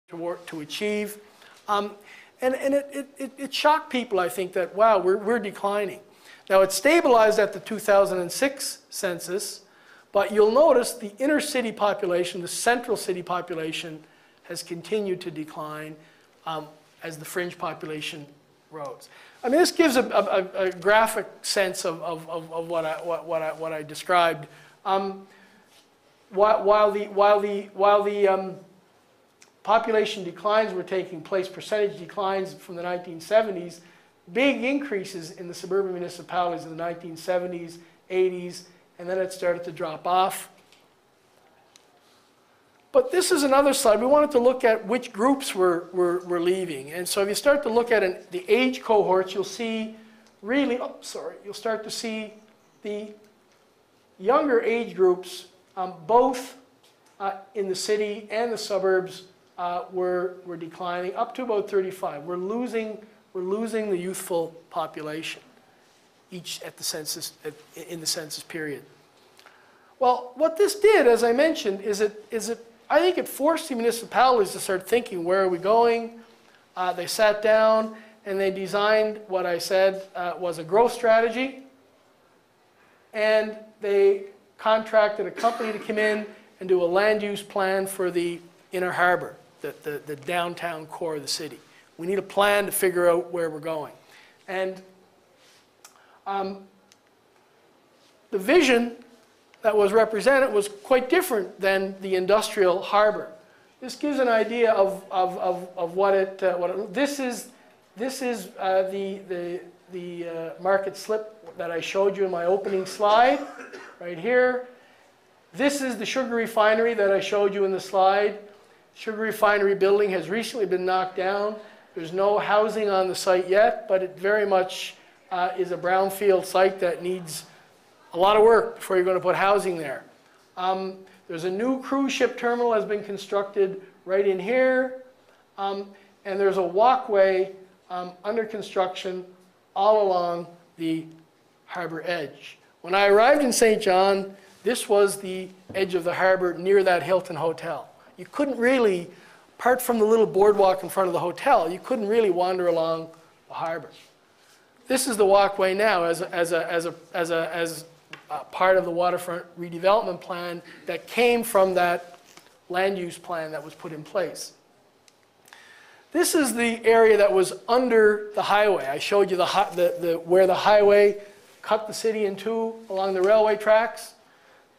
to achieve. And it shocked people, I think, that, wow, we're declining. Now, it stabilized at the 2006 census, but you'll notice the inner city population, the central city population, has continued to decline as the fringe population rose. I mean, this gives a graphic sense of what I described. While the population declines were taking place, percentage declines from the 1970s, big increases in the suburban municipalities in the 1970s, 80s, and then it started to drop off. But this is another slide. We wanted to look at which groups were leaving. And so if you start to look at the age cohorts, you'll see really, you'll start to see the younger age groups, both in the city and the suburbs, were declining up to about 35. We're losing the youthful population each at the census in the census period. Well, what this did, as I mentioned, I think it forced the municipalities to start thinking, where are we going? They sat down and they designed what I said was a growth strategy, and they contracted a company to come in and do a land use plan for the inner harbor, the downtown core of the city. We need a plan to figure out where we're going. And the vision that was represented was quite different than the industrial harbor. This gives an idea of what it this is the market slip that I showed you in my opening slide right here. This is the sugar refinery that I showed you in the slide. Sugar refinery building has recently been knocked down. There's no housing on the site yet, but it very much is a brownfield site that needs a lot of work before you're going to put housing there. There's a new cruise ship terminal has been constructed right in here, and there's a walkway under construction all along the harbor edge. When I arrived in St. John, this was the edge of the harbor near that Hilton Hotel. You couldn't really, apart from the little boardwalk in front of the hotel, you couldn't really wander along the harbor. This is the walkway now as part of the waterfront redevelopment plan that came from that land use plan that was put in place. This is the area that was under the highway. I showed you where the highway cut the city in two along the railway tracks.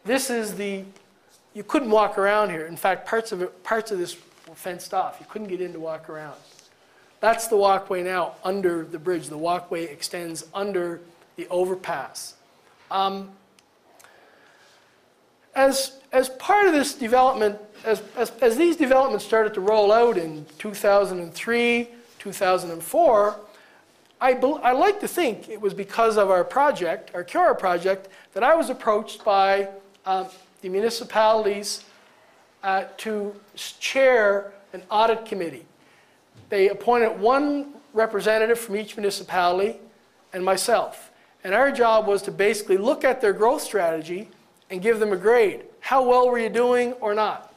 This is you couldn't walk around here. In fact, parts of this were fenced off. You couldn't get in to walk around. That's the walkway now under the bridge. The walkway extends under the overpass. As part of this development, as these developments started to roll out in 2003, 2004, I like to think it was because of our project, our Cura project, that I was approached by the municipalities to chair an audit committee. They appointed one representative from each municipality and myself. And our job was to basically look at their growth strategy and give them a grade. How well were you doing or not?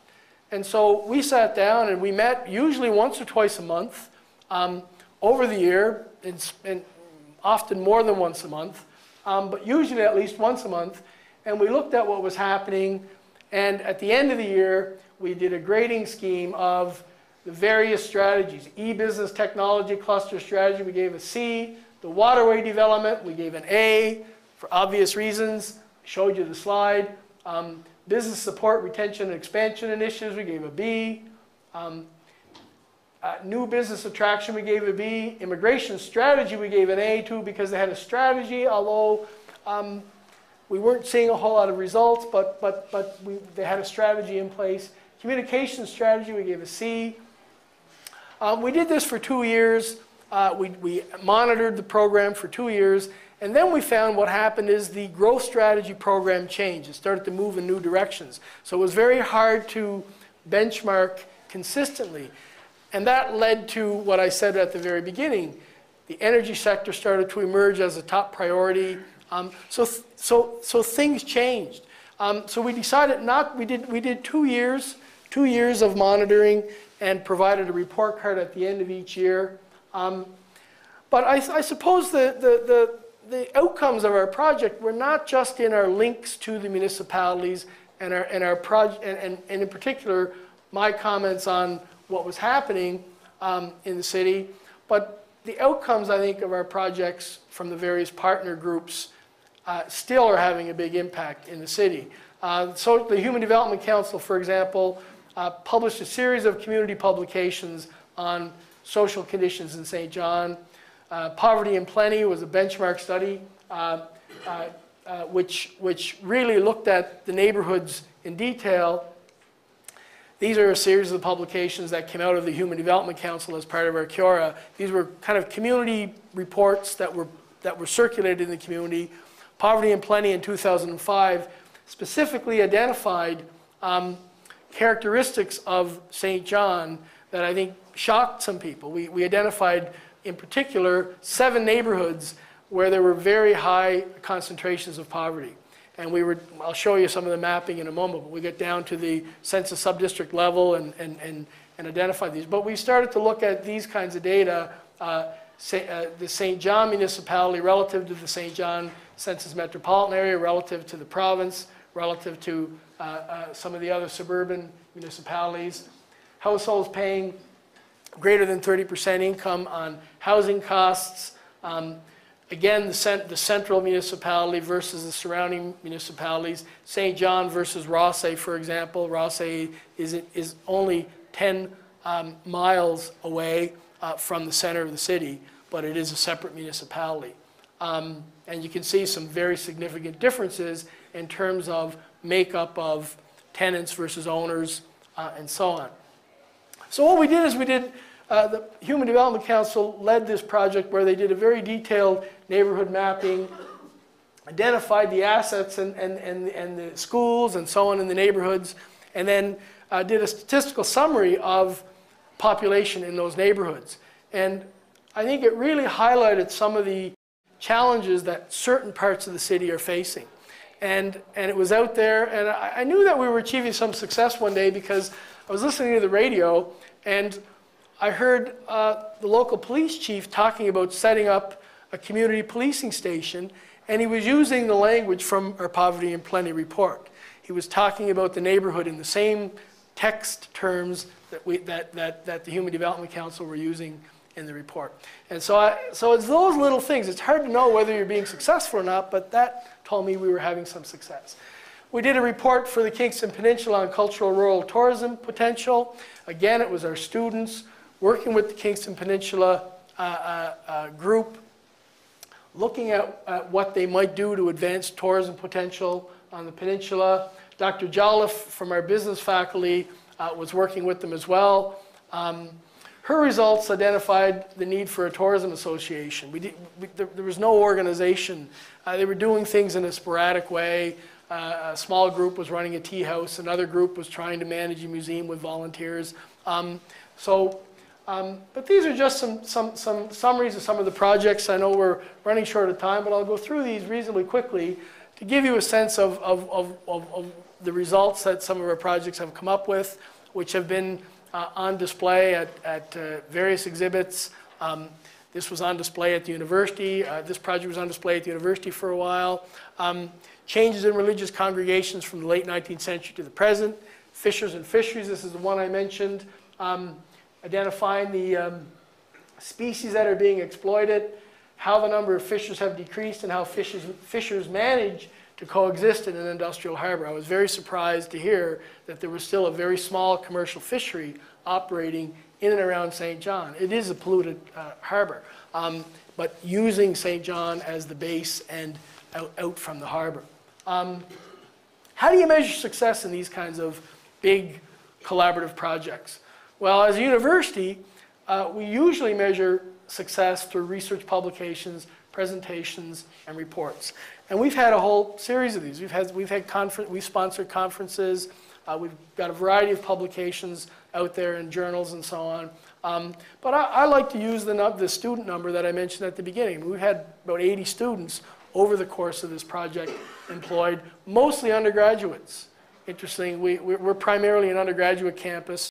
And so we sat down and we met usually once or twice a month over the year, and often more than once a month, but usually at least once a month. And we looked at what was happening, and at the end of the year, we did a grading scheme of the various strategies. E-business technology cluster strategy, we gave a C. The waterway development, we gave an A for obvious reasons. I showed you the slide. Business support, retention, and expansion initiatives, we gave a B. New business attraction, we gave a B. Immigration strategy, we gave an A too, because they had a strategy, although we weren't seeing a whole lot of results, but they had a strategy in place. Communication strategy, we gave a C. We did this for 2 years. We monitored the program for 2 years, and then we found what happened is the growth strategy program changed. It started to move in new directions. So it was very hard to benchmark consistently. And that led to what I said at the very beginning. The energy sector started to emerge as a top priority. So things changed. So we decided we did 2 years 2 years of monitoring and provided a report card at the end of each year. But I suppose the outcomes of our project were not just in our links to the municipalities and our project, and in particular, my comments on what was happening in the city, but the outcomes, I think, of our projects from the various partner groups still are having a big impact in the city. So the Human Development Council, for example, published a series of community publications on social conditions in St. John. Poverty and Plenty was a benchmark study which really looked at the neighborhoods in detail. These are a series of publications that came out of the Human Development Council as part of our CURA. These were kind of community reports that were circulated in the community. Poverty and Plenty in 2005 specifically identified characteristics of St. John that I think shocked some people. We identified, in particular, 7 neighborhoods where there were very high concentrations of poverty. And I'll show you some of the mapping in a moment, but we get down to the census subdistrict level and identify these. But we started to look at these kinds of data, the St. John municipality relative to the St. John census metropolitan area, relative to the province, relative to some of the other suburban municipalities. Households paying greater than 30% income on housing costs. Again, the central municipality versus the surrounding municipalities. St. John versus Rothesay, for example. Rothesay is only 10 miles away from the center of the city, but it is a separate municipality. And you can see some very significant differences in terms of makeup of tenants versus owners and so on. So what we did is the Human Development Council led this project where they did a very detailed neighborhood mapping, identified the assets and the schools and so on in the neighborhoods, and then did a statistical summary of population in those neighborhoods. And I think it really highlighted some of the challenges that certain parts of the city are facing. And it was out there, and I knew that we were achieving some success one day because I was listening to the radio, and I heard the local police chief talking about setting up a community policing station, and he was using the language from our Poverty and Plenty report. He was talking about the neighborhood in the same text terms that the Human Development Council were using in the report. And so it's those little things. It's hard to know whether you're being successful or not, but that told me we were having some success. We did a report for the Kingston Peninsula on cultural rural tourism potential. Again, it was our students working with the Kingston Peninsula group, looking at what they might do to advance tourism potential on the peninsula. Dr. Jolliffe from our business faculty was working with them as well. Her results identified the need for a tourism association. There was no organization. They were doing things in a sporadic way. A small group was running a tea house. Another group was trying to manage a museum with volunteers. But these are just some summaries of some of the projects. I know we're running short of time, but I'll go through these reasonably quickly to give you a sense of the results that some of our projects have come up with, which have been on display at various exhibits. This was on display at the university. This project was on display at the university for a while. Changes in religious congregations from the late 19th century to the present. Fishers and fisheries, this is the one I mentioned. Identifying the species that are being exploited, how the number of fishers have decreased, and how fishers manage to coexist in an industrial harbor. I was very surprised to hear that there was still a very small commercial fishery operating in and around St. John. It is a polluted harbor, but using St. John as the base and out from the harbor. How do you measure success in these kinds of big collaborative projects? Well, as a university, we usually measure success through research publications, presentations, and reports. And we've had a whole series of these. We've sponsored conferences. We've got a variety of publications out there in journals and so on. But I like to use the student number that I mentioned at the beginning. We've had about 80 students over the course of this project employed, mostly undergraduates. interesting. We're primarily an undergraduate campus.